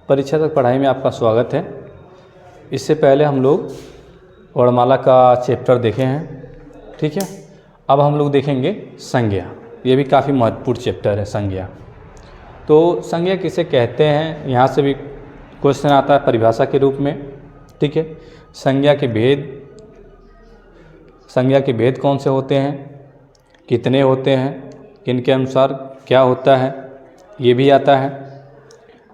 परीक्षा तक पढ़ाई में आपका स्वागत है। इससे पहले हम लोग वर्णमाला का चैप्टर देखे हैं, ठीक है। अब हम लोग देखेंगे संज्ञा। ये भी काफ़ी महत्वपूर्ण चैप्टर है संज्ञा। तो संज्ञा किसे कहते हैं, यहाँ से भी क्वेश्चन आता है परिभाषा के रूप में, ठीक है। संज्ञा के भेद कौन से होते हैं, कितने होते हैं, किनके अनुसार क्या होता है, ये भी आता है,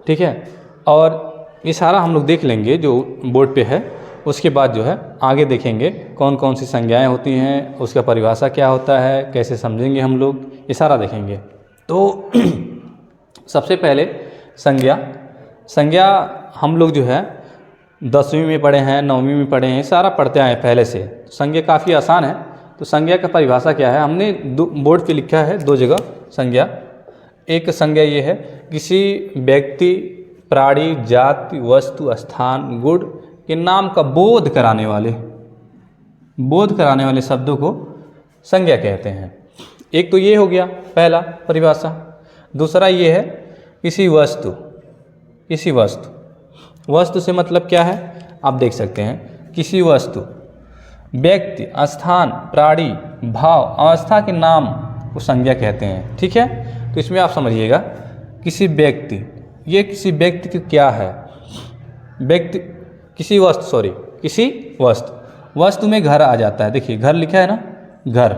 ठीक है। और ये सारा हम लोग देख लेंगे जो बोर्ड पे है। उसके बाद जो है आगे देखेंगे कौन कौन सी संज्ञाएं होती हैं, उसका परिभाषा क्या होता है, कैसे समझेंगे हम लोग, ये सारा देखेंगे। तो सबसे पहले संज्ञा हम लोग जो है 10वीं में पढ़े हैं, 9वीं में पढ़े हैं, सारा पढ़ते आए पहले से। संज्ञा काफ़ी आसान है। तो संज्ञा का परिभाषा क्या है, हमने बोर्ड पे लिखा है 2 जगह संज्ञा। एक संज्ञा ये है, किसी व्यक्ति, प्राणी, जाति, वस्तु, स्थान, गुण के नाम का बोध कराने वाले शब्दों को संज्ञा कहते हैं। एक तो ये हो गया पहला परिभाषा। दूसरा ये है किसी वस्तु से मतलब क्या है, आप देख सकते हैं। किसी वस्तु, व्यक्ति, स्थान, प्राणी, भाव, अवस्था के नाम को संज्ञा कहते हैं, ठीक है। तो इसमें आप समझिएगा किसी व्यक्ति, ये किसी व्यक्ति की क्या है, किसी वस्तु में घर आ जाता है। देखिए घर लिखा है ना, घर,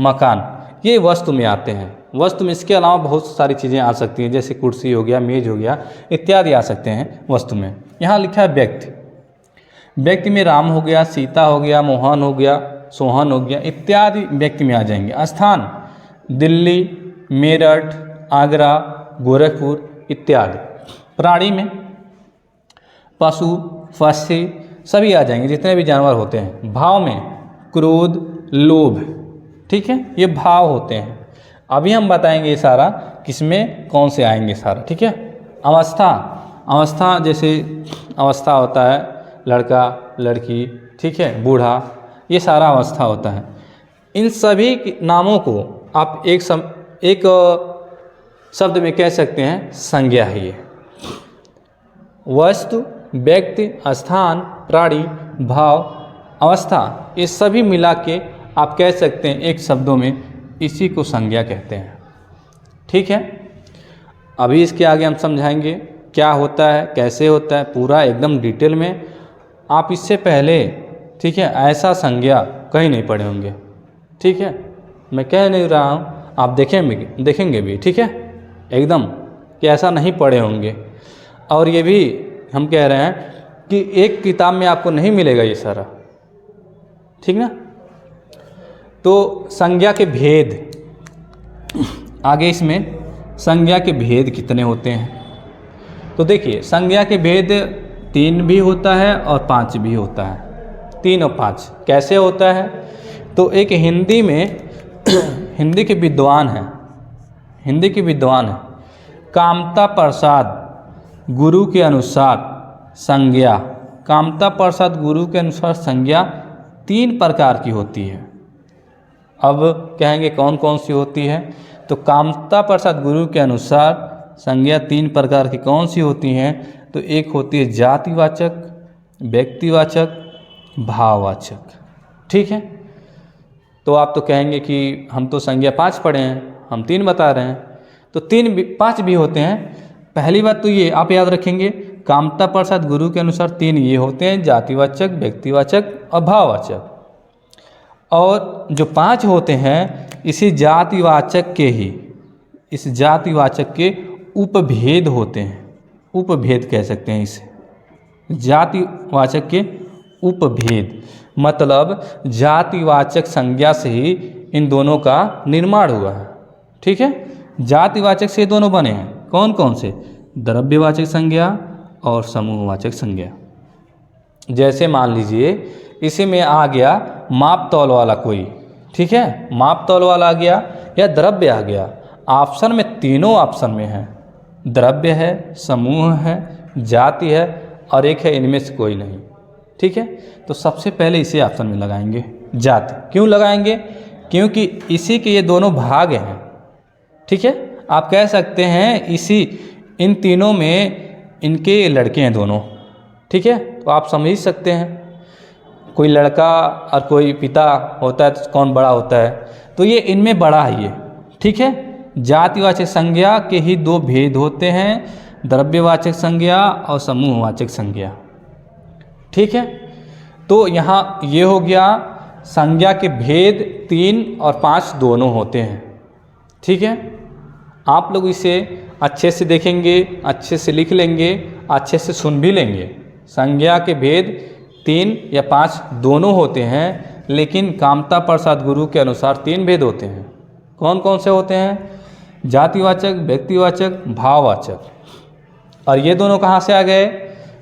मकान, ये वस्तु में आते हैं। वस्तु में इसके अलावा बहुत सारी चीज़ें आ सकती हैं, जैसे कुर्सी हो गया, मेज हो गया, इत्यादि आ सकते हैं वस्तु में। यहाँ लिखा है व्यक्ति में राम हो गया, सीता हो गया, मोहन हो गया, सोहन हो गया, इत्यादि व्यक्ति में आ जाएंगे। स्थान दिल्ली, मेरठ, आगरा, गोरखपुर इत्यादि। प्राणी में पशु, पक्षी सभी आ जाएंगे, जितने भी जानवर होते हैं। भाव में क्रोध, लोभ, ठीक है, ये भाव होते हैं। अभी हम बताएंगे ये सारा किसमें कौन से आएंगे सारा, ठीक है। अवस्था जैसे अवस्था होता है लड़का, लड़की, ठीक है, बूढ़ा, ये सारा अवस्था होता है। इन सभी नामों को आप एक शब्द में कह सकते हैं संज्ञा है। ये वस्तु, व्यक्ति, स्थान, प्राणी, भाव, अवस्था, ये सभी मिला के आप कह सकते हैं एक शब्दों में, इसी को संज्ञा कहते हैं, ठीक है। अभी इसके आगे हम समझाएंगे क्या होता है, कैसे होता है, पूरा एकदम डिटेल में। आप इससे पहले, ठीक है, ऐसा संज्ञा कहीं नहीं पढ़े होंगे, ठीक है। मैं कह नहीं रहा हूँ, आप देखेंगे भी, ठीक है, एकदम कि ऐसा नहीं पढ़े होंगे। और ये भी हम कह रहे हैं कि एक किताब में आपको नहीं मिलेगा ये सारा, ठीक ना। तो संज्ञा के भेद, आगे इसमें संज्ञा के भेद कितने होते हैं। तो देखिए संज्ञा के भेद 3 भी होता है और 5 भी होता है। 3 और 5 कैसे होता है, तो एक हिंदी हिंदी के विद्वान हैं, कामता प्रसाद गुरु के अनुसार संज्ञा, कामता प्रसाद गुरु के अनुसार संज्ञा 3 प्रकार की होती है। अब कहेंगे कौन कौन सी होती है, तो कामता प्रसाद गुरु के अनुसार संज्ञा 3 प्रकार की कौन सी होती हैं, तो एक होती है जातिवाचक, व्यक्तिवाचक, भाववाचक, ठीक है। तो आप तो कहेंगे कि हम तो संज्ञा 5 पढ़े हैं, हम 3 बता रहे हैं। तो 5 भी होते हैं। पहली बात तो ये आप याद रखेंगे, कामता प्रसाद गुरु के अनुसार 3 ये होते हैं, जातिवाचक, व्यक्तिवाचक और भाववाचक। और जो 5 होते हैं, इस जातिवाचक के उपभेद होते हैं, उपभेद कह सकते हैं इसे, जातिवाचक के उपभेद। मतलब जातिवाचक संज्ञा से ही इन दोनों का निर्माण हुआ है, ठीक है। जातिवाचक से दोनों बने हैं, कौन कौन से, द्रव्यवाचक संज्ञा और समूहवाचक संज्ञा। जैसे मान लीजिए इसी में आ गया माप तौल वाला कोई, ठीक है, माप तौल वाला आ गया या द्रव्य आ गया। ऑप्शन में तीनों ऑप्शन में है, द्रव्य है, समूह है, जाति है और एक है इनमें से कोई नहीं, ठीक है। तो सबसे पहले इसे ऑप्शन में लगाएंगे जाति। क्यों लगाएंगे, क्योंकि इसी के ये दोनों भाग हैं, ठीक है। आप कह सकते हैं इन तीनों में इनके लड़के हैं दोनों, ठीक है। तो आप समझ ही सकते हैं, कोई लड़का और कोई पिता होता है तो कौन बड़ा होता है, तो ये इनमें बड़ा है ये, ठीक है। जातिवाचक संज्ञा के ही दो भेद होते हैं, द्रव्यवाचक संज्ञा और समूहवाचक संज्ञा, ठीक है। तो यहाँ ये हो गया, संज्ञा के भेद 3 और 5 दोनों होते हैं, ठीक है। आप लोग इसे अच्छे से देखेंगे, अच्छे से लिख लेंगे, अच्छे से सुन भी लेंगे। संज्ञा के भेद 3 या 5 दोनों होते हैं, लेकिन कामता प्रसाद गुरु के अनुसार 3 भेद होते हैं। कौन कौन से होते हैं? जातिवाचक, व्यक्तिवाचक, भाववाचक। और ये दोनों कहाँ से आ गए?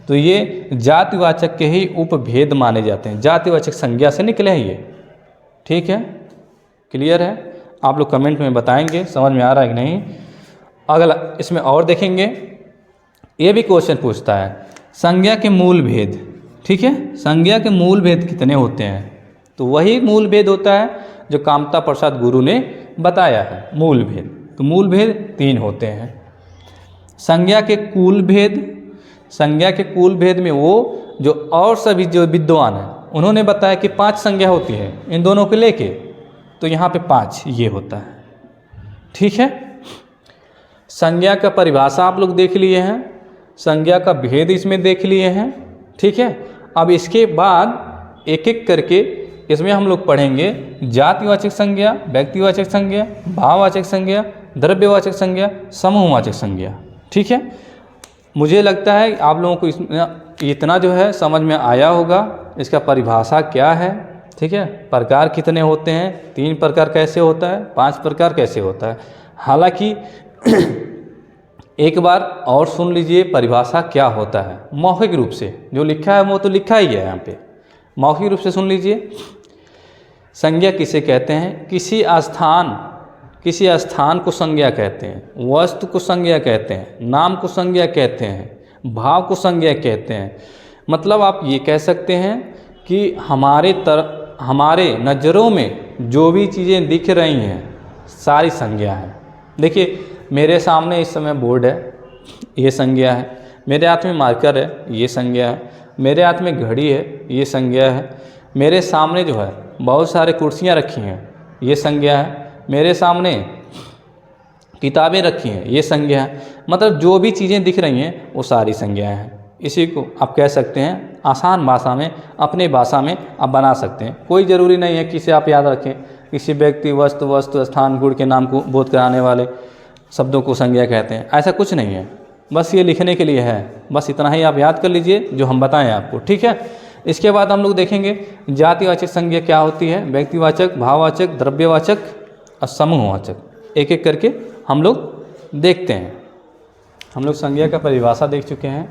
तो ये जातिवाचक के ही उपभेद माने जाते हैं, जातिवाचक संज्ञा से निकले हैं ये, ठीक है। क्लियर है? आप लोग कमेंट में बताएंगे समझ में आ रहा है कि नहीं। अगला इसमें और देखेंगे, ये भी क्वेश्चन पूछता है संज्ञा के मूल भेद, ठीक है। संज्ञा के मूल भेद कितने होते हैं? तो वही मूल भेद होता है जो कामता प्रसाद गुरु ने बताया है, मूल भेद। तो मूल भेद 3 होते हैं। संज्ञा के कुल भेद, संज्ञा के कुल भेद में वो जो और सभी जो विद्वान हैं उन्होंने बताया कि 5 संज्ञा होती है इन दोनों को लेके, तो यहाँ पे 5 ये होता है, ठीक है। संज्ञा का परिभाषा आप लोग देख लिए हैं, संज्ञा का भेद इसमें देख लिए हैं, ठीक है। अब इसके बाद एक एक करके इसमें हम लोग पढ़ेंगे जातिवाचक संज्ञा, व्यक्तिवाचक संज्ञा, भाववाचक संज्ञा, द्रव्यवाचक संज्ञा, समूहवाचक संज्ञा, ठीक है। मुझे लगता है आप लोगों को इतना जो है समझ में आया होगा, इसका परिभाषा क्या है, ठीक है। प्रकार कितने होते हैं, 3 प्रकार कैसे होता है, 5 प्रकार कैसे होता है। हालांकि एक बार और सुन लीजिए परिभाषा क्या होता है मौखिक रूप से, जो लिखा है वो तो लिखा ही है यहाँ पे, मौखिक रूप से सुन लीजिए। संज्ञा किसे कहते हैं? किसी स्थान को संज्ञा कहते हैं, वस्तु को संज्ञा कहते हैं, नाम को संज्ञा कहते हैं, भाव को संज्ञा कहते हैं। मतलब आप ये कह सकते हैं कि हमारे नज़रों में जो भी चीज़ें दिख रही हैं सारी संज्ञा हैं। देखिए मेरे सामने इस समय बोर्ड है, ये संज्ञा है। मेरे हाथ में मार्कर है, ये संज्ञा है। मेरे हाथ में घड़ी है, ये संज्ञा है। मेरे सामने जो है बहुत सारे कुर्सियाँ रखी हैं, ये संज्ञा है। मेरे सामने किताबें रखी हैं, ये संज्ञा है। मतलब जो भी चीज़ें दिख रही हैं वो सारी संज्ञाएं हैं। इसी को आप कह सकते हैं आसान भाषा में, अपने भाषा में आप बना सकते हैं। कोई ज़रूरी नहीं है कि इसे आप याद रखें। किसी व्यक्ति, वस्तु, स्थान, गुण के नाम को बोध कराने वाले शब्दों को संज्ञा कहते हैं, ऐसा कुछ नहीं है। बस ये लिखने के लिए है, बस इतना ही आप याद कर लीजिए जो हम बताएं आपको, ठीक है। इसके बाद हम लोग देखेंगे जातिवाचक संज्ञा क्या होती है, व्यक्तिवाचक, भाववाचक, द्रव्यवाचक और समूहवाचक। एक एक करके हम लोग देखते हैं। हम लोग संज्ञा का परिभाषा देख चुके हैं,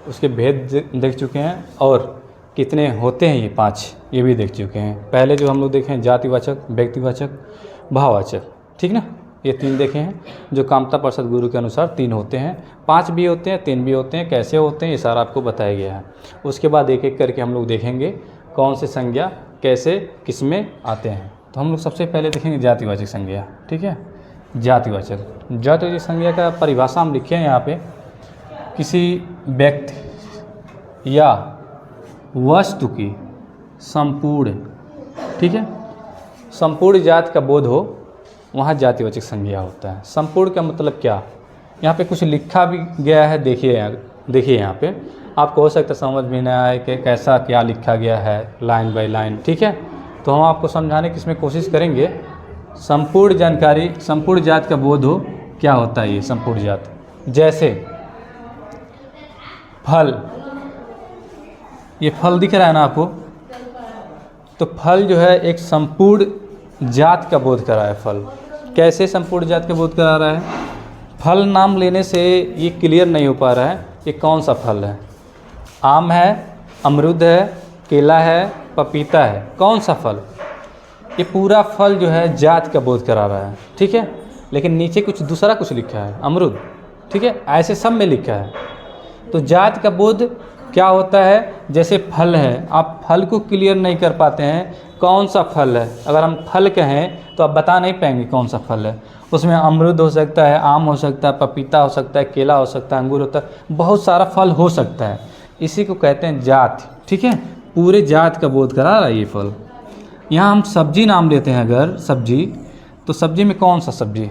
उसके भेद देख चुके हैं, और कितने होते हैं ये 5 ये भी देख चुके हैं। पहले जो हम लोग देखे हैं जातिवाचक, व्यक्तिवाचक, भाववाचक, ठीक ना, ये 3 देखे हैं जो कामता प्रसाद गुरु के अनुसार 3 होते हैं। 5 भी होते हैं, 3 भी होते हैं। कैसे होते हैं ये सारा आपको बताया गया है। उसके बाद एक एक करके हम लोग देखेंगे कौन से संज्ञा कैसे किसमें आते हैं। तो हम लोग सबसे पहले देखेंगे जातिवाचक संज्ञा, ठीक है। जातिवाचक संज्ञा का परिभाषा हम लिखे हैं यहाँ पे, किसी व्यक्ति या वस्तु की संपूर्ण, ठीक है, संपूर्ण जाति का बोध हो, वहाँ जातिवाचक संज्ञा होता है। संपूर्ण का मतलब क्या, यहाँ पे कुछ लिखा भी गया है, देखिए यहाँ पे आपको हो सकता है समझ में ना आए कि कैसा क्या लिखा गया है लाइन बाय लाइन, ठीक है। तो हम आपको समझाने की इसमें कोशिश करेंगे। संपूर्ण जानकारी, संपूर्ण जात का बोध हो, क्या होता है ये संपूर्ण जात। जैसे फल, ये फल दिख रहा है ना आपको, तो फल जो है एक संपूर्ण जात का बोध करा है। फल कैसे संपूर्ण जात का बोध करा रहा है? फल नाम लेने से ये क्लियर नहीं हो पा रहा है कि कौन सा फल है। आम है, अमरूद है, केला है, पपीता है, कौन सा फल? ये पूरा फल जो है जात का बोध करा रहा है, ठीक है। लेकिन नीचे कुछ दूसरा कुछ लिखा है, अमरूद, ठीक है, ऐसे सब में लिखा है। तो जात का बोध क्या होता है? जैसे फल है, आप फल को क्लियर नहीं कर पाते हैं कौन सा फल है। अगर हम फल कहें तो आप बता नहीं पाएंगे कौन सा फल है। उसमें अमरूद हो सकता है, आम हो सकता है, पपीता हो सकता है, केला हो सकता है, अंगूर होता है, बहुत सारा फल हो सकता है। इसी को कहते हैं जात। ठीक है, पूरे जात का बोध करा रहा है ये फल। यहाँ हम सब्जी नाम लेते हैं अगर सब्जी, तो सब्जी में कौन सा सब्जी?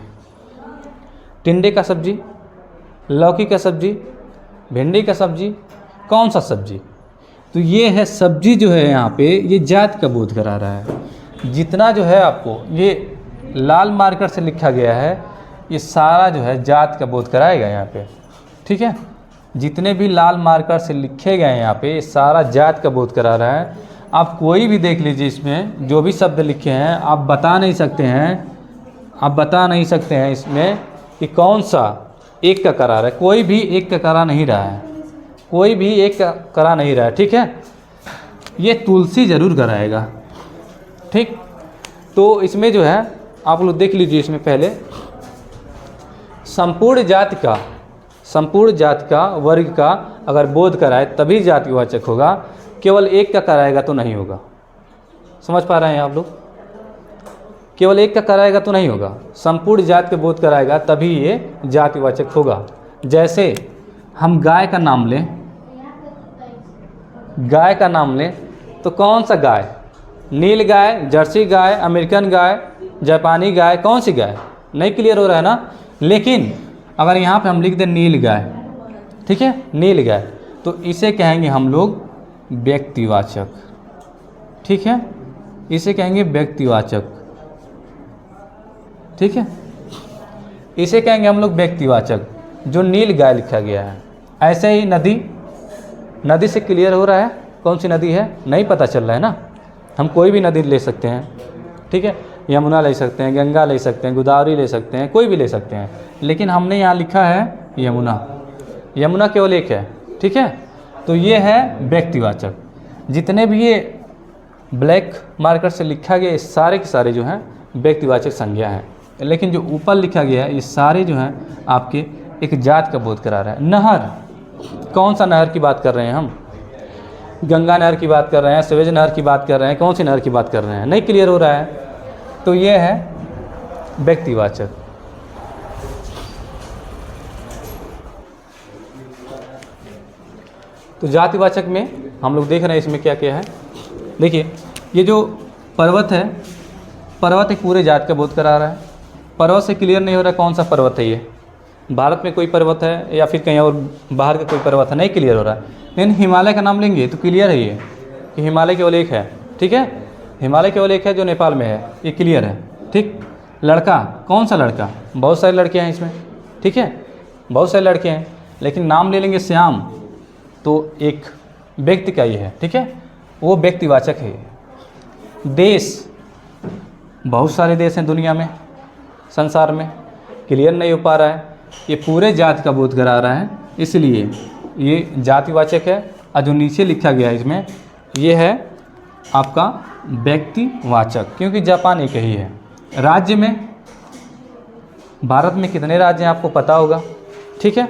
टिंडे का सब्जी, लौकी का सब्जी, भिंडी का सब्जी, कौन सा सब्जी? तो ये है सब्जी जो है यहाँ पे, ये जात का बोध करा रहा है। जितना जो है आपको ये लाल मार्कर से लिखा गया है, ये सारा जो है जात का बोध कराएगा यहाँ पे। ठीक है, जितने भी लाल मार्कर से लिखे गए हैं यहाँ पे, ये सारा जात का बोध करा रहा है। आप कोई भी देख लीजिए, इसमें जो भी शब्द लिखे हैं आप बता नहीं सकते हैं, इसमें कि कौन सा एक का करा रहा है। कोई भी एक का करा नहीं रहा है, कोई भी एक का करा नहीं रहा है। ठीक है, ये तुलसी जरूर कराएगा। ठीक, तो इसमें जो है आप लोग देख लीजिए, इसमें पहले संपूर्ण जात का वर्ग का अगर बोध कराए तभी जातिवाचक होगा, केवल एक का कराएगा तो नहीं होगा। समझ पा रहे हैं आप लोग? केवल एक का कराएगा तो नहीं होगा, संपूर्ण जात के बोध कराएगा तभी ये जातिवाचक होगा। जैसे हम गाय का नाम लें तो कौन सा गाय? नील गाय, जर्सी गाय, अमेरिकन गाय, जापानी गाय, कौन सी गाय? नहीं क्लियर हो रहा है ना? लेकिन अगर यहाँ पे हम लिख दें नील गाय, ठीक है, नील गाय, तो इसे कहेंगे हम लोग व्यक्तिवाचक। ठीक है, इसे कहेंगे व्यक्तिवाचक। ठीक है, इसे कहेंगे हम लोग व्यक्तिवाचक, जो नील गाय लिखा गया है। ऐसे ही नदी से क्लियर हो रहा है कौन सी नदी है? नहीं पता चल रहा है ना? हम कोई भी नदी ले सकते हैं। ठीक है, यमुना ले सकते हैं, गंगा ले सकते हैं, गोदावरी ले सकते हैं, कोई भी ले सकते हैं, लेकिन हमने यहाँ लिखा है यमुना केवल एक है। ठीक है, तो ये है व्यक्तिवाचक। जितने भी ये ब्लैक मार्कर से लिखा गया, ये सारे के सारे जो हैं व्यक्तिवाचक संज्ञा हैं, लेकिन जो ऊपर लिखा गया है ये सारे जो हैं आपके एक जात का बोध करा रहा है। नहर, कौन सा नहर की बात कर रहे हैं हम? गंगा नहर की बात कर रहे हैं, सवेज नहर की बात कर रहे हैं, कौन सी नहर की बात कर रहे हैं? नहीं क्लियर हो रहा है, तो ये है व्यक्तिवाचक। तो जातिवाचक में हम लोग देख रहे हैं इसमें क्या क्या है। देखिए, ये जो पर्वत है, पर्वत एक पूरे जात का बोध करा रहा है। पर्वत से क्लियर नहीं हो रहा कौन सा पर्वत है ये, भारत में कोई पर्वत है या फिर कहीं और बाहर का कोई पर्वत है, नहीं क्लियर हो रहा है। लेकिन हिमालय का नाम लेंगे तो क्लियर है ये कि हिमालय केवल एक है। ठीक है, हिमालय केवल एक है जो नेपाल में है, ये क्लियर है। ठीक, लड़का, कौन सा लड़का? बहुत सारे लड़के हैं इसमें। ठीक है, बहुत सारे लड़के हैं, लेकिन नाम ले लेंगे श्याम, तो एक व्यक्ति का ये है। ठीक है, वो व्यक्तिवाचक है। देश, बहुत सारे देश हैं दुनिया में, संसार में, क्लियर नहीं हो पा रहा है, ये पूरे जात का बोध करा रहा है, इसलिए ये जातिवाचक है। और जो नीचे लिखा गया है इसमें, ये है आपका व्यक्तिवाचक, क्योंकि जापान एक ही है। राज्य में, भारत में कितने राज्य हैं आपको पता होगा। ठीक है,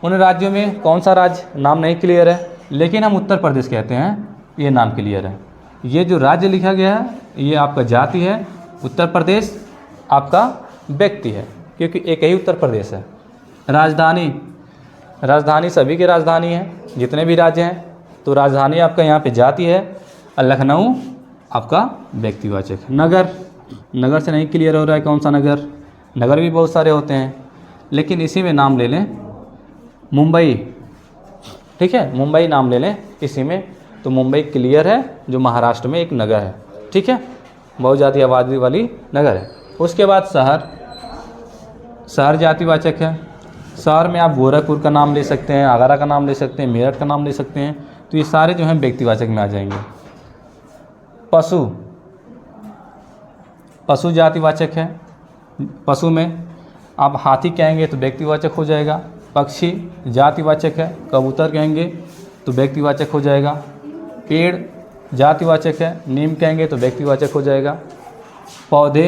उन राज्यों में कौन सा राज्य नाम नहीं क्लियर है, लेकिन हम उत्तर प्रदेश कहते हैं, ये नाम क्लियर है। ये जो राज्य लिखा गया है ये आपका जाति है, उत्तर प्रदेश आपका व्यक्ति है, क्योंकि एक ही उत्तर प्रदेश है। राजधानी, राजधानी सभी की राजधानी है, जितने भी राज्य हैं, तो राजधानी आपका यहाँ पे जाति है। और लखनऊ आपका व्यक्तिवाचक। नगर, नगर से नहीं क्लियर हो रहा है कौन सा नगर, नगर भी बहुत सारे होते हैं, लेकिन इसी में नाम ले लें मुंबई। ठीक है, मुंबई नाम ले लें इसी में, तो मुंबई क्लियर है, जो महाराष्ट्र में एक नगर है। ठीक है, बहुत ज़्यादा आबादी वाली नगर है। उसके बाद शहर, शहर जातिवाचक है। शहर में आप गोरखपुर का नाम ले सकते हैं, आगरा का नाम ले सकते हैं, मेरठ का नाम ले सकते हैं, तो ये सारे जो हैं व्यक्तिवाचक में आ जाएंगे। पशु, पशु जातिवाचक है। पशु में आप हाथी कहेंगे तो व्यक्तिवाचक हो जाएगा। पक्षी जातिवाचक है, कबूतर कहेंगे तो व्यक्तिवाचक हो जाएगा। पेड़ जातिवाचक है, नीम कहेंगे तो व्यक्तिवाचक हो जाएगा। पौधे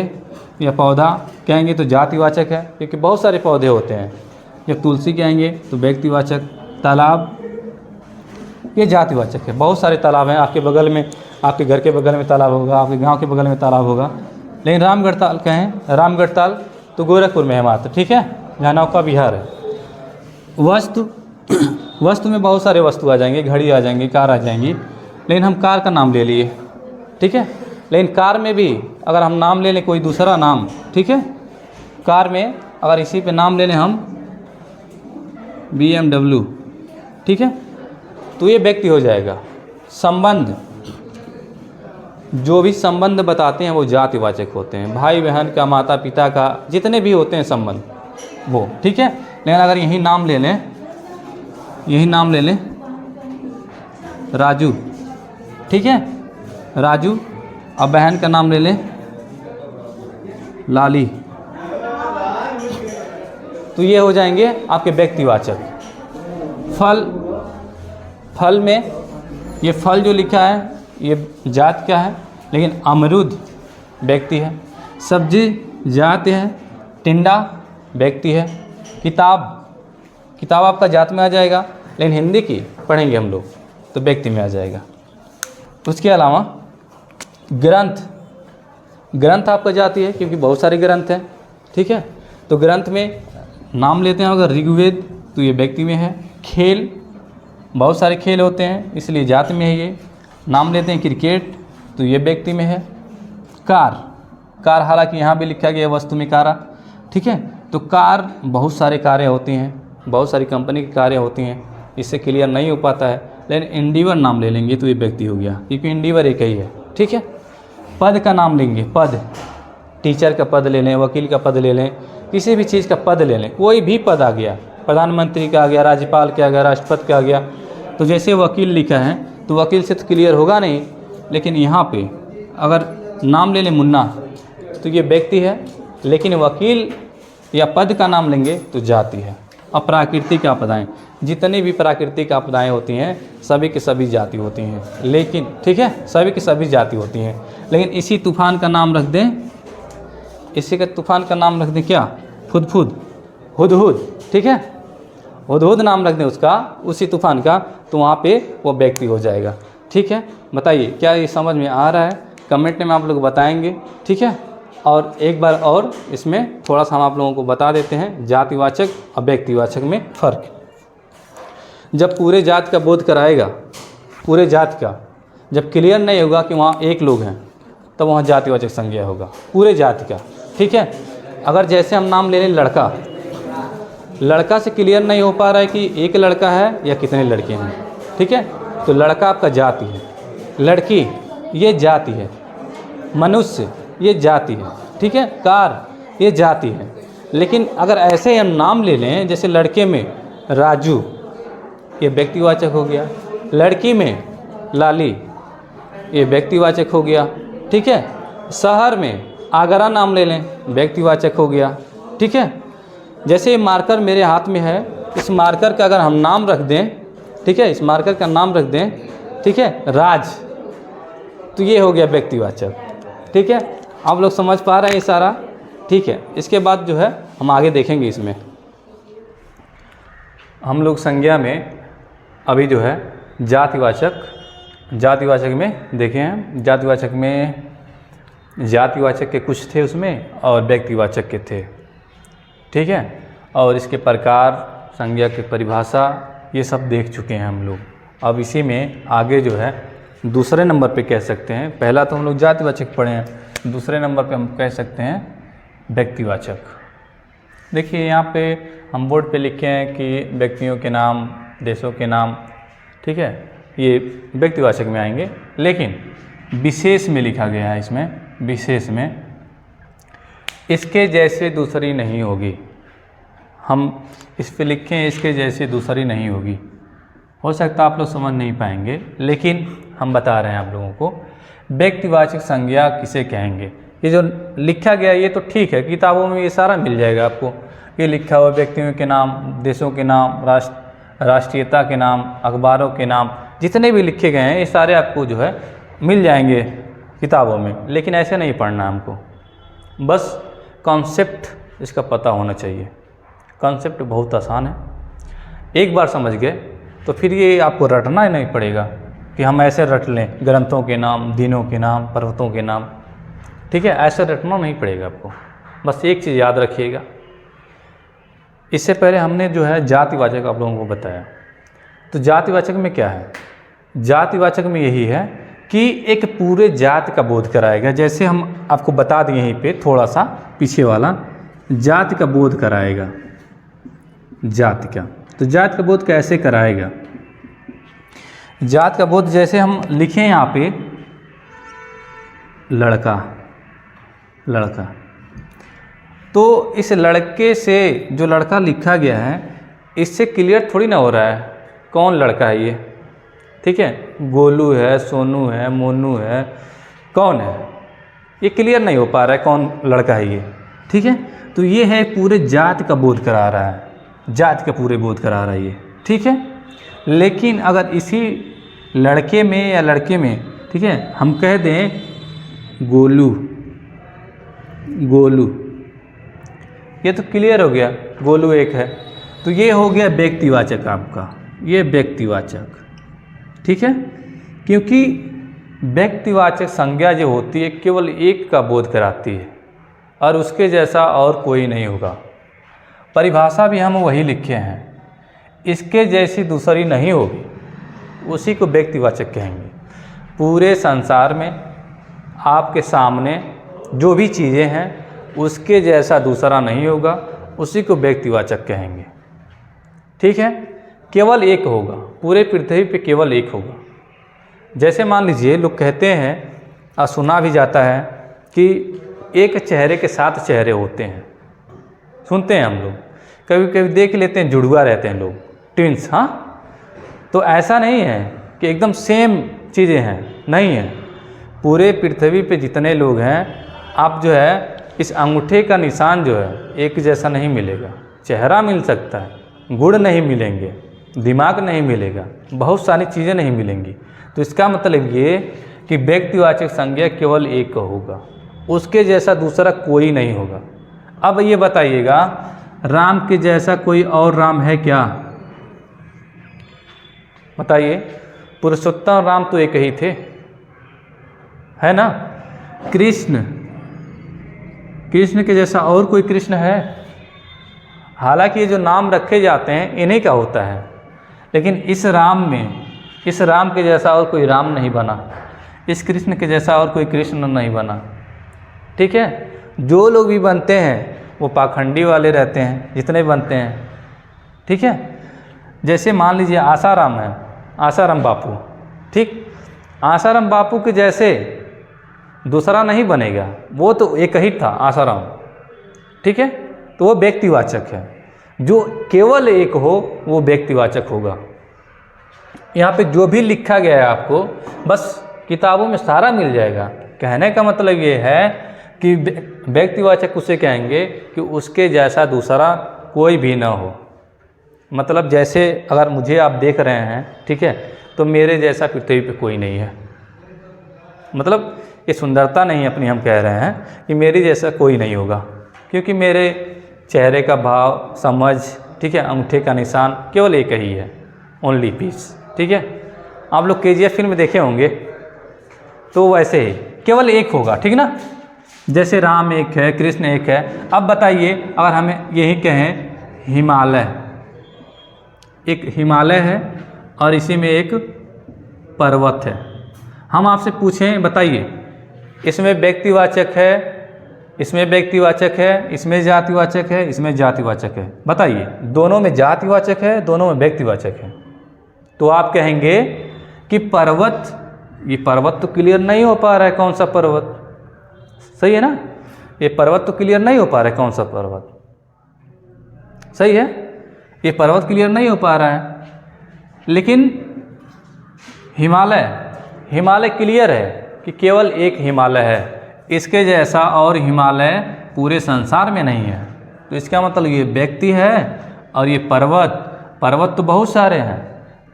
या पौधा कहेंगे तो जातिवाचक है, क्योंकि बहुत सारे पौधे होते हैं। जब तुलसी कहेंगे तो व्यक्तिवाचक। तालाब, ये जातिवाचक है। बहुत सारे तालाब हैं आपके बगल में, आपके घर के बगल में तालाब होगा, आपके गांव के बगल में तालाब होगा, लेकिन रामगढ़ ताल कहें, रामगढ़ ताल तो गोरखपुर में है मात्र, ठीक है, जहाँ नौका विहार है। वस्तु में बहुत सारे वस्तु आ जाएंगे, घड़ी आ जाएंगी, कार आ जाएंगी, लेकिन हम कार का नाम ले लिए, ठीक है। लेकिन कार में भी अगर हम नाम ले लें कोई दूसरा नाम, ठीक है, कार में अगर इसी पे नाम ले लें हम BMW, ठीक है, तो ये व्यक्ति हो जाएगा। संबंध, जो भी संबंध बताते हैं वो जातिवाचक होते हैं, भाई बहन का, माता पिता का, जितने भी होते हैं संबंध वो, ठीक है। लेकिन अगर यही नाम ले लें, यही नाम ले लें राजू, ठीक है, राजू, अब बहन का नाम ले लें लाली, तो ये हो जाएंगे आपके व्यक्तिवाचक। फल में ये फल जो लिखा है ये जात क्या है, लेकिन अमरूद व्यक्ति है। सब्जी जात है, टिंडा व्यक्ति है। किताब आपका जात में आ जाएगा, लेकिन हिंदी की पढ़ेंगे हम लोग तो व्यक्ति में आ जाएगा। उसके अलावा ग्रंथ आपका जाति है, क्योंकि बहुत सारे ग्रंथ हैं, ठीक है। तो ग्रंथ में नाम लेते हैं अगर ऋग्वेद तो ये व्यक्ति में है। खेल, बहुत सारे खेल होते हैं इसलिए जाति में है ये। नाम लेते हैं क्रिकेट तो ये व्यक्ति में है। कार हालांकि यहाँ भी लिखा गया है वस्तु में कारा, ठीक है। तो कार बहुत सारे कारें होती हैं, बहुत सारी कंपनी की कारें होती हैं, इससे क्लियर नहीं हो पाता है, लेकिन इंडिवर नाम ले लेंगे तो ये व्यक्ति हो गया, क्योंकि इंडिवर एक ही है, ठीक है। पद का नाम लेंगे, पद, टीचर का पद ले लें, वकील का पद ले लें, किसी भी चीज़ का पद ले लें, कोई भी पद आ गया, प्रधानमंत्री का आ गया, राज्यपाल का आ गया, राष्ट्रपति का आ गया। तो जैसे वकील लिखा है तो वकील से तो क्लियर होगा नहीं, लेकिन यहाँ पे अगर नाम ले लें मुन्ना तो ये व्यक्ति है, लेकिन वकील या पद का नाम लेंगे तो जाति है। अब प्राकृतिक आपदाएँ, जितनी भी प्राकृतिक आपदाएँ होती हैं सभी की सभी जाति होती हैं, लेकिन ठीक है, सभी की सभी जाति होती हैं। लेकिन इसी तूफान का नाम रख दें, इसी का तूफान का नाम रख दें क्या, हुदहुद, ठीक है, हुदहुद नाम रख दें उसका, उसी तूफान का, तो वहाँ पे वो व्यक्ति हो जाएगा, ठीक है। बताइए क्या ये समझ में आ रहा है, कमेंट में आप लोग बताएंगे, ठीक है। और एक बार और इसमें थोड़ा सा हम आप लोगों को बता देते हैं जातिवाचक और व्यक्तिवाचक में फ़र्क। जब पूरे जात का बोध कराएगा, पूरे जात का जब क्लियर नहीं होगा कि वहाँ एक लोग हैं, तब वहाँ जातिवाचक संज्ञा होगा पूरे जाति का, ठीक है। अगर जैसे हम नाम ले लें लड़का से क्लियर नहीं हो पा रहा है कि एक लड़का है या कितने लड़के हैं, ठीक है, तो लड़का आपका जाति है, लड़की ये जाति है, मनुष्य ये जाति है, ठीक है, कार ये जाति है। लेकिन अगर ऐसे हम नाम ले लें, जैसे लड़के में राजू ये व्यक्तिवाचक हो गया, लड़की में लाली ये व्यक्तिवाचक हो गया, ठीक है। शहर में आगरा नाम ले लें, व्यक्तिवाचक हो गया, ठीक है। जैसे मार्कर मेरे हाथ में है, इस मार्कर का अगर हम नाम रख दें, ठीक है, इस मार्कर का नाम रख दें, ठीक है, राज, तो ये हो गया व्यक्तिवाचक, ठीक है। आप लोग समझ पा रहे हैं ये सारा, ठीक है। इसके बाद जो है हम आगे देखेंगे, इसमें हम लोग संज्ञा में अभी जो है जातिवाचक में देखे हैं। जातिवाचक के कुछ थे उसमें और व्यक्तिवाचक के थे, ठीक है। और इसके प्रकार, संज्ञा की परिभाषा, ये सब देख चुके हैं हम लोग। अब इसी में आगे जो है दूसरे नंबर पे कह सकते हैं, पहला तो हम लोग जातिवाचक पढ़े हैं, दूसरे नंबर पे हम कह सकते हैं व्यक्तिवाचक। देखिए यहाँ पे हम बोर्ड पे लिखे हैं कि व्यक्तियों के नाम, देशों के नाम, ठीक है, ये व्यक्तिवाचक में आएंगे। लेकिन विशेष में लिखा गया है, इसमें विशेष में इसके जैसे दूसरी नहीं होगी। हम इस पे लिखें इसके जैसे दूसरी नहीं होगी, हो सकता आप लोग समझ नहीं पाएंगे, लेकिन हम बता रहे हैं आप लोगों को व्यक्तिवाचक संज्ञा किसे कहेंगे। ये जो लिखा गया ये तो ठीक है, किताबों में ये सारा मिल जाएगा आपको, ये लिखा हुआ व्यक्तियों के नाम, देशों के नाम, राष्ट्रीयता के नाम, अखबारों के नाम, जितने भी लिखे गए हैं ये सारे आपको जो है मिल जाएंगे किताबों में। लेकिन ऐसे नहीं पढ़ना हमको, बस कॉन्सेप्ट इसका पता होना चाहिए। कॉन्सेप्ट बहुत आसान है, एक बार समझ गए तो फिर ये आपको रटना ही नहीं पड़ेगा कि हम ऐसे रट लें ग्रंथों के नाम, दिनों के नाम, पर्वतों के नाम। ठीक है, ऐसे रटना नहीं पड़ेगा आपको। बस एक चीज़ याद रखिएगा, इससे पहले हमने जो है जातिवाचक आप लोगों को बताया। तो जातिवाचक में क्या है? जातिवाचक में यही है कि एक पूरे जाति का बोध कराएगा। जैसे हम आपको बता दें यहीं पे थोड़ा सा पीछे वाला, जाति का बोध कराएगा। जाति का, तो जाति का बोध कैसे कराएगा? जाति का बोध जैसे हम लिखें यहाँ पे लड़का, लड़का, तो इस लड़के से जो लड़का लिखा गया है इससे क्लियर थोड़ी ना हो रहा है कौन लड़का है ये। ठीक है, गोलू है, सोनू है, मोनू है, कौन है ये क्लियर नहीं हो पा रहा है कौन लड़का है ये। ठीक है, तो ये है पूरे जाति का बोध करा रहा है, जाति का पूरे बोध करा रहा है ये। ठीक है, लेकिन अगर इसी लड़के में या लड़के में, ठीक है, हम कह दें गोलू, गोलू, ये तो क्लियर हो गया गोलू एक है, तो ये हो गया व्यक्तिवाचक आपका, ये व्यक्तिवाचक। ठीक है, क्योंकि व्यक्तिवाचक संज्ञा जो होती है केवल एक का बोध कराती है और उसके जैसा और कोई नहीं होगा। परिभाषा भी हम वही लिखे हैं, इसके जैसी दूसरी नहीं होगी, उसी को व्यक्तिवाचक कहेंगे। पूरे संसार में आपके सामने जो भी चीज़ें हैं उसके जैसा दूसरा नहीं होगा, उसी को व्यक्तिवाचक कहेंगे। ठीक है, केवल एक होगा, पूरे पृथ्वी पे केवल एक होगा। जैसे मान लीजिए लोग कहते हैं और सुना भी जाता है कि एक चेहरे के 7 चेहरे होते हैं, सुनते हैं हम लोग, कभी कभी देख लेते हैं जुड़वा रहते हैं लोग, ट्विंस। हाँ, तो ऐसा नहीं है कि एकदम सेम चीज़ें हैं, नहीं है। पूरे पृथ्वी पे जितने लोग हैं, आप जो है इस अंगूठे का निशान जो है एक जैसा नहीं मिलेगा। चेहरा मिल सकता है, गुण नहीं मिलेंगे, दिमाग नहीं मिलेगा, बहुत सारी चीज़ें नहीं मिलेंगी। तो इसका मतलब ये कि व्यक्तिवाचक संज्ञा केवल एक होगा, उसके जैसा दूसरा कोई नहीं होगा। अब ये बताइएगा, राम के जैसा कोई और राम है क्या? बताइए, पुरुषोत्तम राम तो एक ही थे, है ना? कृष्ण, कृष्ण के जैसा और कोई कृष्ण है? हालांकि ये जो नाम रखे जाते हैं इन्हीं का होता है, लेकिन इस राम में, इस राम के जैसा और कोई राम नहीं बना, इस कृष्ण के जैसा और कोई कृष्ण नहीं बना। ठीक है, जो लोग भी बनते हैं वो पाखंडी वाले रहते हैं, जितने बनते हैं। ठीक है, जैसे मान लीजिए आसाराम है, आसाराम बापू, ठीक, आसाराम बापू के जैसे दूसरा नहीं बनेगा, वो तो एक ही था आसाराम। ठीक है, तो वो व्यक्तिवाचक है, जो केवल एक हो वो व्यक्तिवाचक होगा। यहाँ पे जो भी लिखा गया है आपको बस किताबों में सारा मिल जाएगा। कहने का मतलब ये है कि व्यक्तिवाचक उसे कहेंगे कि उसके जैसा दूसरा कोई भी ना हो। मतलब जैसे अगर मुझे आप देख रहे हैं, ठीक है, तो मेरे जैसा पृथ्वी पे कोई नहीं है। मतलब ये सुंदरता नहीं अपनी हम कह रहे हैं कि मेरी जैसा कोई नहीं होगा, क्योंकि मेरे चेहरे का भाव, समझ, ठीक है, अंगूठे का निशान केवल एक ही है, ओनली पीस। ठीक है, आप लोग KGF फिल्म देखे होंगे, तो वैसे ही केवल एक होगा। ठीक ना, जैसे राम एक है, कृष्ण एक है। अब बताइए, अगर हमें यही कहें हिमालय, एक हिमालय है और इसी में एक पर्वत है, हम आपसे पूछें, बताइए इसमें व्यक्तिवाचक है, इसमें व्यक्तिवाचक है, इसमें जातिवाचक है, इसमें जातिवाचक है, बताइए। दोनों में जातिवाचक है, दोनों में व्यक्तिवाचक है। तो आप कहेंगे कि पर्वत, ये पर्वत तो क्लियर नहीं हो पा रहा है कौन सा पर्वत, सही है ना? ये पर्वत तो क्लियर नहीं हो पा रहा है कौन सा पर्वत, सही है, ये पर्वत क्लियर नहीं हो पा रहा है। लेकिन हिमालय, हिमालय क्लियर है कि केवल एक हिमालय है, इसके जैसा और हिमालय पूरे संसार में नहीं है। तो इसका मतलब ये व्यक्ति है, और ये पर्वत, पर्वत तो बहुत सारे हैं,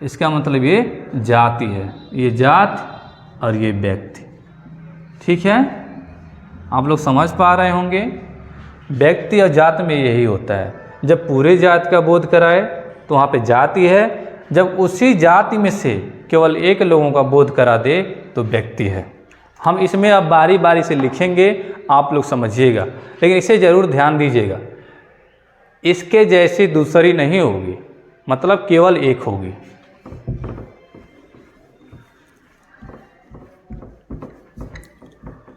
इसका मतलब ये जाति है, ये जात और ये व्यक्ति। ठीक है, आप लोग समझ पा रहे होंगे। व्यक्ति और जात में यही होता है, जब पूरे जात का बोध कराए तो वहाँ पे जाति है, जब उसी जाति में से केवल एक लोगों का बोध करा दे तो व्यक्ति है। हम इसमें अब बारी बारी से लिखेंगे, आप लोग समझिएगा, लेकिन इसे ज़रूर ध्यान दीजिएगा, इसके जैसी दूसरी नहीं होगी, मतलब केवल एक होगी।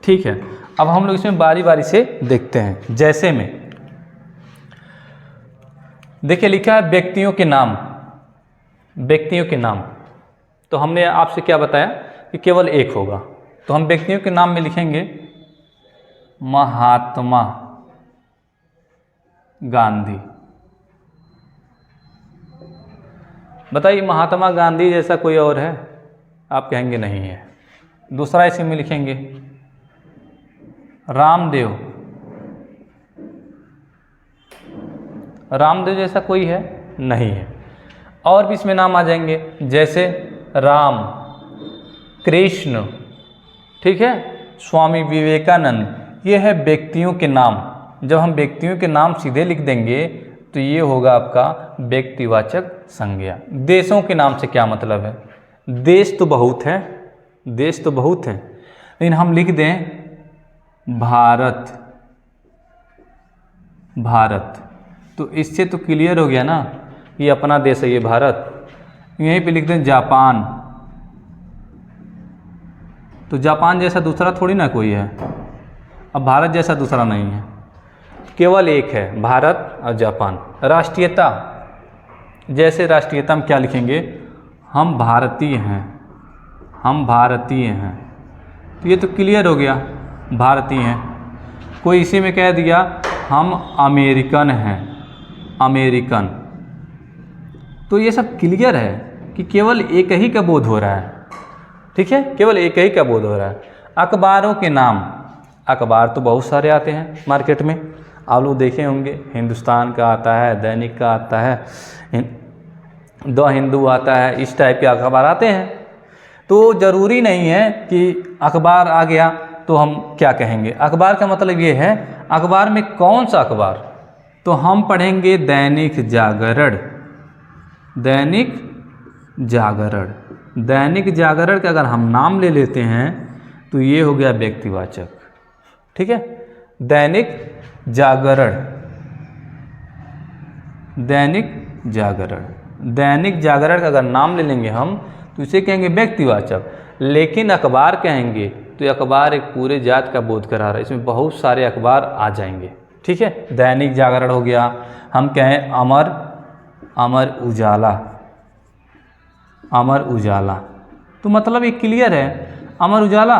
ठीक है, अब हम लोग इसमें बारी बारी से देखते हैं। जैसे में देखिए लिखा है व्यक्तियों के नाम, व्यक्तियों के नाम, तो हमने आपसे क्या बताया कि केवल एक होगा, तो हम व्यक्तियों के नाम में लिखेंगे महात्मा गांधी। बताइए महात्मा गांधी जैसा कोई और है? आप कहेंगे नहीं है। दूसरा इसी में लिखेंगे रामदेव, रामदेव जैसा कोई है? नहीं है। और भी इसमें नाम आ जाएंगे, जैसे राम, कृष्ण, ठीक है, स्वामी विवेकानंद। ये है व्यक्तियों के नाम। जब हम व्यक्तियों के नाम सीधे लिख देंगे तो ये होगा आपका व्यक्तिवाचक संज्ञा। देशों के नाम से क्या मतलब है? देश तो बहुत है, देश तो बहुत है, लेकिन हम लिख दें भारत, भारत, तो इससे तो क्लियर हो गया ना, ये अपना देश है, ये भारत। यहीं पे लिख दें जापान, तो जापान जैसा दूसरा थोड़ी ना कोई है, अब भारत जैसा दूसरा नहीं है, केवल एक है, भारत और जापान। राष्ट्रीयता, जैसे राष्ट्रीयता में क्या लिखेंगे? हम भारतीय हैं, हम भारतीय हैं, तो ये तो क्लियर हो गया, भारतीय हैं। कोई इसी में कह दिया हम अमेरिकन हैं, अमेरिकन, तो ये सब क्लियर है कि केवल एक ही का बोध हो रहा है। ठीक है, केवल एक ही का बोध हो रहा है। अखबारों के नाम, अखबार तो बहुत सारे आते हैं मार्केट में, आप लोग देखे होंगे, हिंदुस्तान का आता है, दैनिक का आता है, द हिंदू आता है, इस टाइप के अखबार आते हैं। तो ज़रूरी नहीं है कि अखबार आ गया तो हम क्या कहेंगे। अखबार का मतलब ये है, अखबार में कौन सा अखबार, तो हम पढ़ेंगे दैनिक जागरण, दैनिक जागरण। दैनिक जागरण का अगर हम नाम ले लेते हैं तो ये हो गया व्यक्तिवाचक। ठीक है, दैनिक जागरण, दैनिक जागरण, दैनिक जागरण का अगर नाम ले लेंगे हम तो इसे कहेंगे व्यक्तिवाचक। लेकिन अखबार कहेंगे तो ये अखबार एक पूरे जात का बोध करा रहा है, इसमें बहुत सारे अखबार आ जाएंगे। ठीक है, दैनिक जागरण हो गया, हम कहें अमर, अमर उजाला, अमर उजाला, तो मतलब ये क्लियर है, अमर उजाला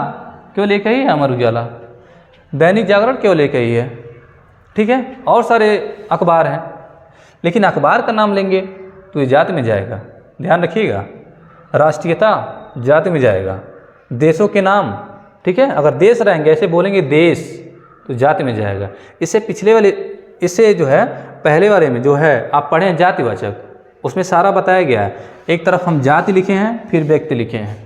केवल एक ही है, अमर उजाला। दैनिक जागरण केवल एक ही है। ठीक है, और सारे अखबार हैं, लेकिन अखबार का नाम लेंगे तो ये जाति में जाएगा, ध्यान रखिएगा। राष्ट्रीयता जाति में जाएगा। देशों के नाम, ठीक है, अगर देश रहेंगे, ऐसे बोलेंगे देश, तो जाति में जाएगा। इससे पिछले वाले, इससे जो है पहले वाले में जो है आप पढ़ें जातिवाचक, उसमें सारा बताया गया है। एक तरफ हम जाति लिखे हैं, फिर व्यक्ति लिखे हैं।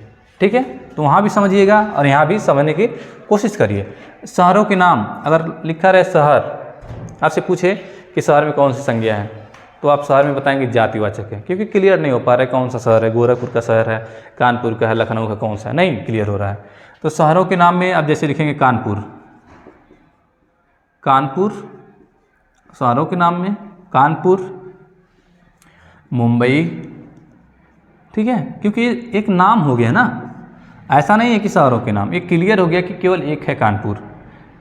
ठीक है, तो वहाँ भी समझिएगा और यहाँ भी समझने की कोशिश करिए। शहरों के नाम अगर लिखा रहे शहर, आपसे पूछे कि शहर में कौन सी संज्ञा है, तो आप शहर में बताएंगे जातिवाचक है, क्योंकि क्लियर नहीं हो पा रहा है कौन सा शहर है, गोरखपुर का शहर है, कानपुर का है, लखनऊ का कौन सा है, नहीं क्लियर हो रहा है। तो शहरों के नाम में आप जैसे लिखेंगे कानपुर, कानपुर, शहरों के नाम में कानपुर, मुंबई। ठीक है, क्योंकि ये एक नाम हो गया ना, ऐसा नहीं है कि शहरों के नाम, ये क्लियर हो गया कि केवल एक है कानपुर,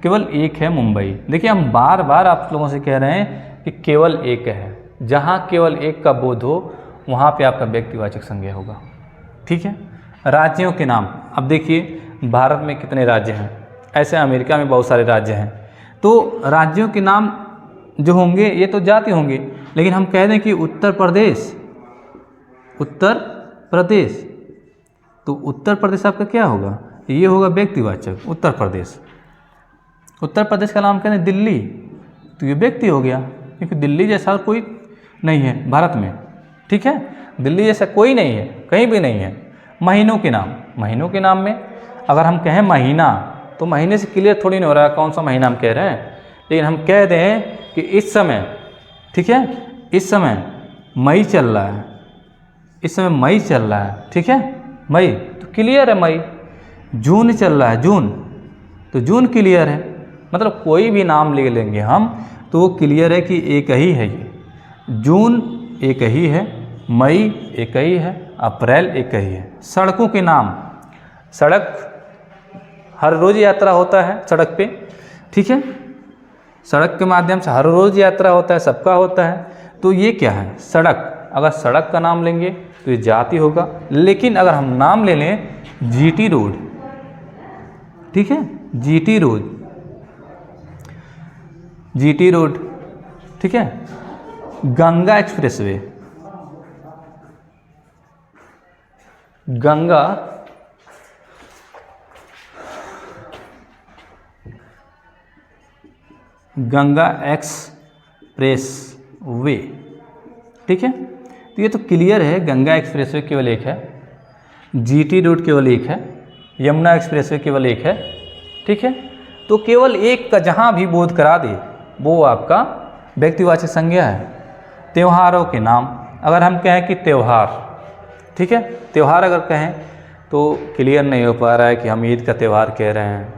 केवल एक है मुंबई। देखिए हम बार बार आप लोगों से कह रहे हैं कि केवल एक है, जहाँ केवल एक का बोध हो वहाँ पे आपका व्यक्तिवाचक संज्ञा होगा। ठीक है, राज्यों के नाम, अब देखिए भारत में कितने राज्य हैं, ऐसे अमेरिका में बहुत सारे राज्य हैं, तो राज्यों के नाम जो होंगे ये तो जाति होंगे, लेकिन हम कह दें कि उत्तर प्रदेश, उत्तर प्रदेश, तो उत्तर प्रदेश आपका क्या होगा, ये होगा व्यक्तिवाचक, उत्तर प्रदेश। उत्तर प्रदेश का नाम कह दें दिल्ली, तो ये व्यक्ति हो गया, क्योंकि दिल्ली जैसा कोई नहीं है भारत में। ठीक है, दिल्ली जैसा कोई नहीं है, कहीं भी नहीं है। महीनों के नाम, महीनों के नाम में अगर हम कहें महीना, तो महीने से क्लियर थोड़ी नहीं हो रहा है कौन सा महीना हम कह रहे हैं, लेकिन हम कह दें कि इस समय, ठीक है, इस समय मई चल रहा है, इस समय मई चल रहा है, ठीक है, मई तो क्लियर है मई। जून चल रहा है, जून तो जून क्लियर है। मतलब कोई भी नाम ले लेंगे हम तो वो क्लियर है कि एक ही है ये। जून एक ही है, मई एक ही है, अप्रैल एक ही है। सड़कों के नाम, सड़क हर रोज़ यात्रा होता है सड़क पे, ठीक है, सड़क के माध्यम से हर रोज़ यात्रा होता है, सबका होता है। तो ये क्या है, सड़क। अगर सड़क का नाम लेंगे तो ये जाति होगा। लेकिन अगर हम नाम ले लें जीटी रोड, ठीक है, जीटी रोड, जीटी रोड, ठीक है, Ganga expressway, Ganga Ganga express way, ठीक है। तो ये तो क्लियर है, गंगा एक्सप्रेस वे केवल एक है, जीटी रोड केवल एक है, यमुना एक्सप्रेस वे केवल एक है, ठीक है। तो केवल एक का जहाँ भी बोध करा दे वो आपका व्यक्तिवाचक संज्ञा है। त्योहारों के नाम, अगर हम कहें कि त्यौहार, ठीक है, त्यौहार अगर कहें तो क्लियर नहीं हो पा रहा है कि हम ईद का त्यौहार कह रहे हैं,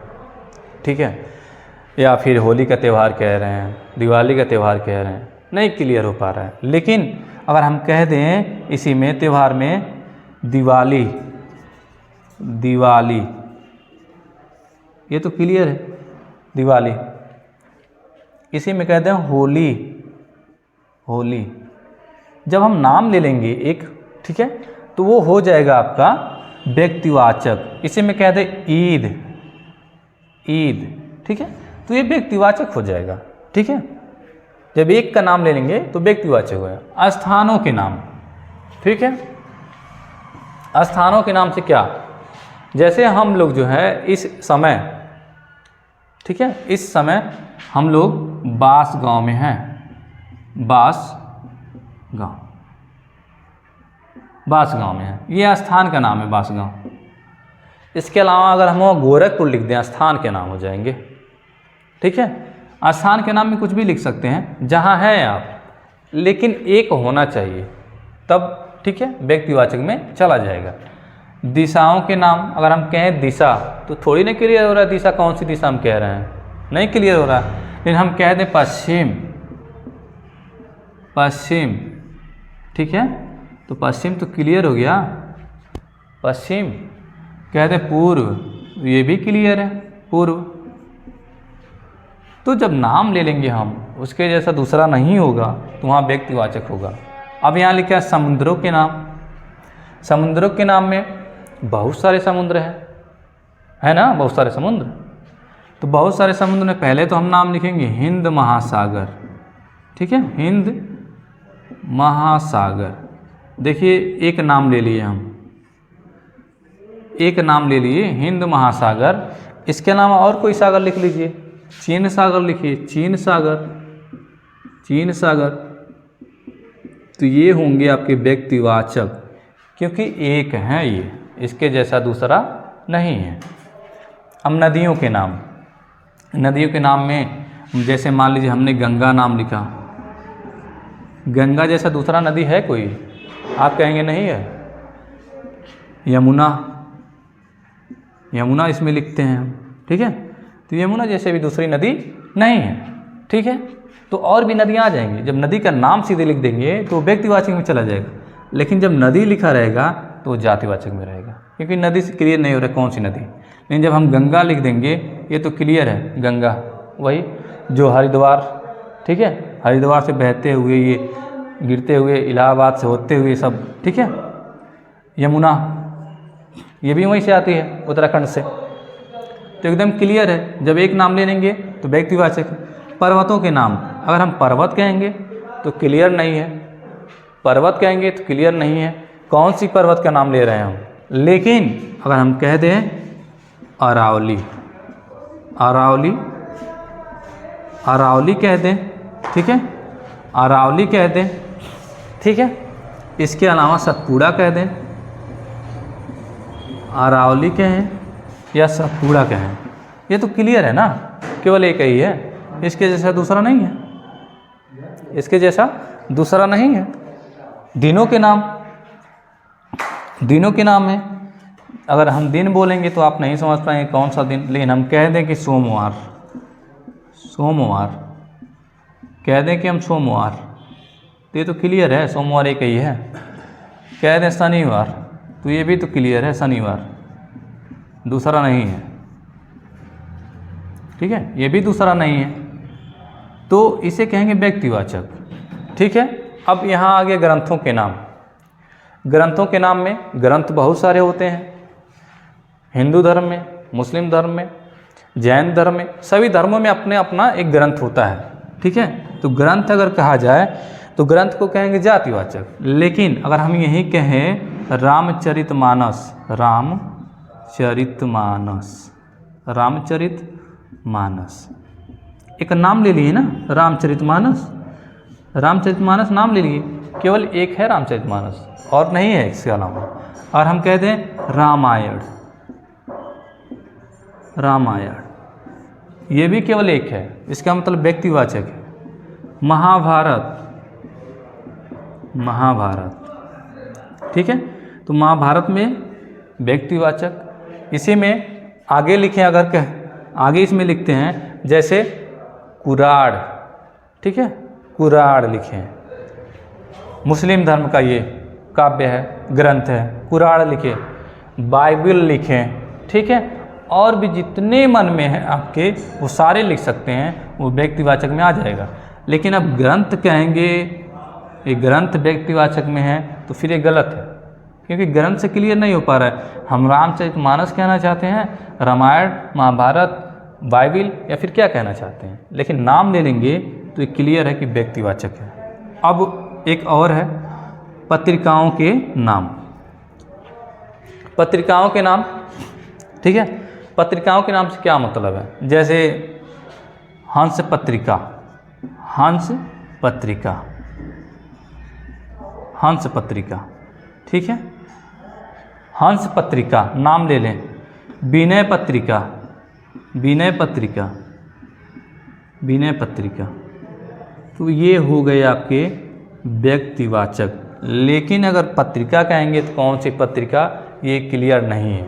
ठीक है, या फिर होली का त्यौहार कह रहे हैं, दिवाली का त्यौहार कह रहे हैं, नहीं क्लियर हो पा रहा है। लेकिन अगर हम कह दें इसी में त्यौहार में दिवाली, दिवाली, ये तो क्लियर है दिवाली। इसी में कह दें होली, होली। जब हम नाम ले लेंगे एक, ठीक है, तो वो हो जाएगा आपका व्यक्तिवाचक। इसी में कह दें ईद, ईद, ठीक है, तो ये व्यक्तिवाचक हो जाएगा, ठीक है। जब एक का नाम ले लेंगे तो व्यक्तिवाचक होगा। स्थानों के नाम, ठीक है, स्थानों के नाम से क्या, जैसे हम लोग जो है इस समय, ठीक है, इस समय हम लोग बास गांव में हैं, बास गांव, बास गांव में है, ये स्थान का नाम है बास गांव। इसके अलावा अगर हम गोरखपुर लिख दें स्थान के नाम हो जाएंगे, ठीक है। स्थान के नाम में कुछ भी लिख सकते हैं जहाँ हैं आप, लेकिन एक होना चाहिए तब, ठीक है, व्यक्तिवाचक में चला जाएगा। दिशाओं के नाम, अगर हम कहें दिशा तो थोड़ी नहीं क्लियर हो रहा है दिशा कौन सी दिशा हम कह रहे हैं, नहीं क्लियर हो रहा है। लेकिन हम कह दें पश्चिम, पश्चिम, ठीक है, तो पश्चिम तो क्लियर हो गया, पश्चिम। कह दें पूर्व, ये भी क्लियर है, पूर्व। तो जब नाम ले लेंगे हम उसके जैसा दूसरा नहीं होगा तो वहाँ व्यक्तिवाचक होगा। अब यहाँ लिखा है समुद्रों के नाम। समुद्रों के नाम में बहुत सारे समुद्र हैं, है ना, बहुत सारे समुद्र। तो बहुत सारे समुद्र में पहले तो हम नाम लिखेंगे हिंद महासागर, ठीक है, हिंद महासागर। देखिए एक नाम ले लिए हम, एक नाम ले लिए हिंद महासागर। इसके अलावा और कोई सागर लिख लीजिए, चीन सागर लिखिए, चीन सागर, चीन सागर। तो ये होंगे आपके व्यक्तिवाचक, क्योंकि एक हैं ये, इसके जैसा दूसरा नहीं है। अब नदियों के नाम, नदियों के नाम में जैसे मान लीजिए हमने गंगा नाम लिखा, गंगा जैसा दूसरा नदी है कोई, आप कहेंगे नहीं है। यमुना, यमुना इसमें लिखते हैं हम, ठीक है, तो यमुना जैसे भी दूसरी नदी नहीं है, ठीक है। तो और भी नदियाँ आ जाएंगी। जब नदी का नाम सीधे लिख देंगे तो व्यक्तिवाचक में चला जाएगा, लेकिन जब नदी लिखा रहेगा तो जातिवाचक में रहेगा, क्योंकि नदी से क्लियर नहीं हो रहा कौन सी नदी। लेकिन जब हम गंगा लिख देंगे ये तो क्लियर है, गंगा वही जो हरिद्वार, ठीक है, हरिद्वार से बहते हुए ये गिरते हुए इलाहाबाद से होते हुए सब, ठीक है। यमुना ये भी वहीं से आती है, उत्तराखंड से। तो एकदम क्लियर है, जब एक नाम ले लेंगे तो व्यक्तिवाचक। पर्वतों के नाम, अगर हम पर्वत कहेंगे तो क्लियर नहीं है, पर्वत कहेंगे तो क्लियर नहीं है कौन सी पर्वत का नाम ले रहे हैं हम। लेकिन अगर हम कह दें अरावली, अरावली, अरावली कह दें, ठीक है, अरावली कह दें, ठीक है। इसके अलावा सतपुड़ा कह दें, अरावली कहें या सतपुड़ा कहें, ये तो क्लियर है ना, केवल एक ही है, इसके जैसा दूसरा नहीं है, इसके जैसा दूसरा नहीं है। दिनों के नाम, दिनों के नाम है। अगर हम दिन बोलेंगे तो आप नहीं समझ पाएंगे कौन सा दिन, लेकिन हम कह दें कि सोमवार, सोमवार कह दें कि हम सोमवार, तो ये तो क्लियर है, सोमवार एक ही है। कह दें शनिवार, तो ये भी तो क्लियर है, शनिवार, दूसरा नहीं है। ठीक है, ये भी दूसरा नहीं है, तो इसे कहेंगे व्यक्तिवाचक। ठीक है, अब यहाँ आगे ग्रंथों के नाम। ग्रंथों के नाम में ग्रंथ बहुत सारे होते हैं, हिंदू धर्म में, मुस्लिम धर्म में, जैन धर्म में, सभी धर्मों में अपने अपना एक ग्रंथ होता है। ठीक है, तो ग्रंथ अगर कहा जाए तो ग्रंथ को कहेंगे जातिवाचक। लेकिन अगर हम यही कहें रामचरितमानस, रामचरितमानस, रामचरितमानस, एक नाम ले लिए ना, रामचरितमानस, रामचरितमानस नाम ले लिए, केवल एक है रामचरितमानस और नहीं है इसके अलावा। और हम कह दें रामायण, रामायण, ये भी केवल एक है, इसका मतलब व्यक्तिवाचक है। महाभारत, महाभारत, ठीक है, तो महाभारत में व्यक्तिवाचक। इसी में आगे लिखें, अगर कह आगे इसमें लिखते हैं जैसे कुराड़, ठीक है, कुराड़ लिखें, मुस्लिम धर्म का ये काव्य है, ग्रंथ है, कुराड़ लिखें, बाइबल लिखें। ठीक है, और भी जितने मन में है आपके वो सारे लिख सकते हैं, वो व्यक्तिवाचक में आ जाएगा। लेकिन अब ग्रंथ कहेंगे, ये ग्रंथ व्यक्तिवाचक में है तो फिर ये गलत है, क्योंकि ग्रंथ से क्लियर नहीं हो पा रहा है। हम रामचरितमानस कहना चाहते हैं, रामायण, महाभारत, बाइबिल, या फिर क्या कहना चाहते हैं, लेकिन नाम ले लेंगे तो ये क्लियर है कि व्यक्तिवाचक है। अब एक और है पत्रिकाओं के नाम। पत्रिकाओं के नाम, ठीक है, पत्रिकाओं के नाम से क्या मतलब है, जैसे हंस पत्रिका, हंस पत्रिका, हंस पत्रिका, ठीक है, हंस पत्रिका नाम ले लें। विनय पत्रिका, विनय पत्रिका, विनय पत्रिका, तो ये हो गए आपके व्यक्तिवाचक। लेकिन अगर पत्रिका कहेंगे तो कौन सी पत्रिका, ये क्लियर नहीं है।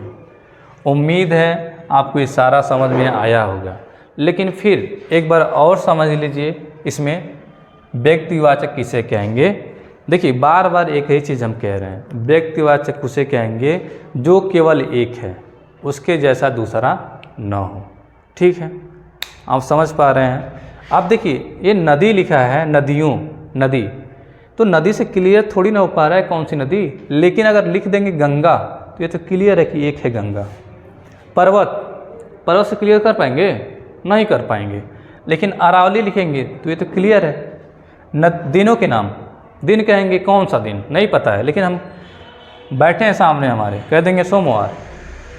उम्मीद है आपको ये सारा समझ में आया होगा, लेकिन फिर एक बार और समझ लीजिए इसमें व्यक्तिवाचक किसे कहेंगे। देखिए बार बार एक ही चीज़ हम कह रहे हैं, व्यक्तिवाचक उसे कहेंगे जो केवल एक है, उसके जैसा दूसरा न हो। ठीक है, आप समझ पा रहे हैं। अब देखिए ये नदी लिखा है, नदियों, नदी, तो नदी से क्लियर थोड़ी ना हो पा रहा है कौन सी नदी, लेकिन अगर लिख देंगे गंगा तो ये तो क्लियर है कि एक है गंगा। पर्वत, पर्वत से क्लियर कर पाएंगे, नहीं कर पाएंगे, लेकिन अरावली लिखेंगे तो ये तो क्लियर है। दिनों के नाम, दिन कहेंगे कौन सा दिन नहीं पता है, लेकिन हम बैठे हैं सामने हमारे, कह देंगे सोमवार,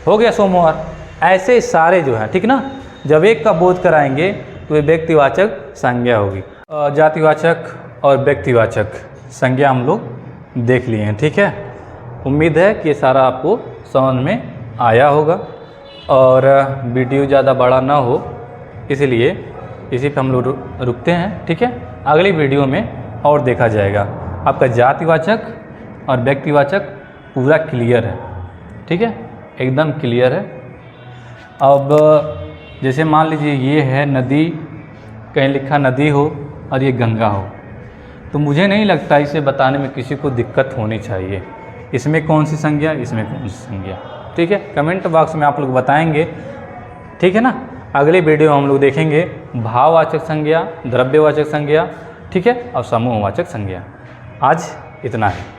हो गया सोमवार। ऐसे सारे जो हैं, ठीक ना, जब एक का बोध कराएंगे तो ये व्यक्तिवाचक संज्ञा होगी। जातिवाचक और व्यक्तिवाचक संज्ञा हम लोग देख लिए हैं। ठीक है, उम्मीद है कि ये सारा आपको समझ में आया होगा और वीडियो ज़्यादा बड़ा ना हो, इसलिए इसी पे हम लोग रुकते हैं। ठीक है, अगली वीडियो में और देखा जाएगा। आपका जातिवाचक और व्यक्तिवाचक पूरा क्लियर है। ठीक है, एकदम क्लियर है। अब जैसे मान लीजिए ये है नदी, कहीं लिखा नदी हो और ये गंगा हो, तो मुझे नहीं लगता इसे बताने में किसी को दिक्कत होनी चाहिए, इसमें कौन सी संज्ञा, इसमें कौन सी संज्ञा। ठीक है, कमेंट बॉक्स में आप लोग बताएंगे। ठीक है ना, अगले वीडियो हम लोग देखेंगे भाववाचक संज्ञा, द्रव्यवाचक संज्ञा, ठीक है, और समूहवाचक संज्ञा। आज इतना है।